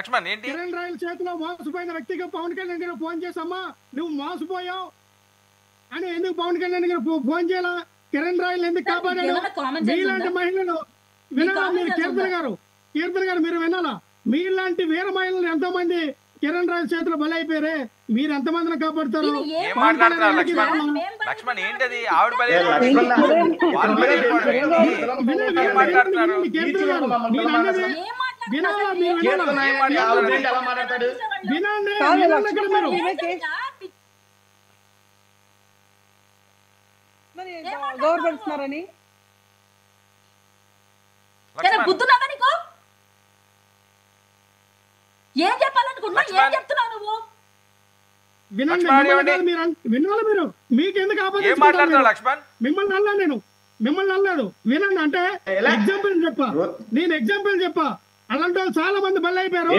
లక్ష్మణ్ ఏంటి కిరణ్ రాయల్ చేతిలో మోసపోయిన వ్యక్తిగా పవన్ కళ్యాణ్ గారు ఫోన్ చేసమ్మా నువ్వు మోసపోయావు అని ఎందుకు పవన్ కళ్యాణ్ గారు ఫోన్ చేయాలా? కిరణ్ రాయల్ ఎందుకు కాపాడాడు? మీలాంటి మహిళలు వినాలా? మీరు కీర్తన గారు మీరు వినాలా? మీలాంటి వీర మహిళలు ఎంతో మంది కిరణ్ రాయల్ చేతిలో బలైపోయారే, మీరు ఎంతమందిని కాపాడుతారు? ఏం మాట్లాడుతున్నారు లక్ష్మణ్ ఏంటది ఆవిడ మాట్లాడుతున్నారు వినాలా? మీరు గౌరవిస్తున్నారని గుర్తున్నావా నీకు? ఏం చెప్పాలనుకున్నా? ఏం చెప్తున్నావు నువ్వు? వినండి, వినాలి మీరు. మీకెందుకు లక్ష్మణ్? మిమ్మల్ని అన్నా నేను, మిమ్మల్ని అన్నాడు. వినండి, అంటే ఎగ్జాంపుల్ చెప్పా, నేను ఎగ్జాంపుల్ చెప్పా. అలాంటి వాళ్ళు చాలా మంది బలైపోయారు.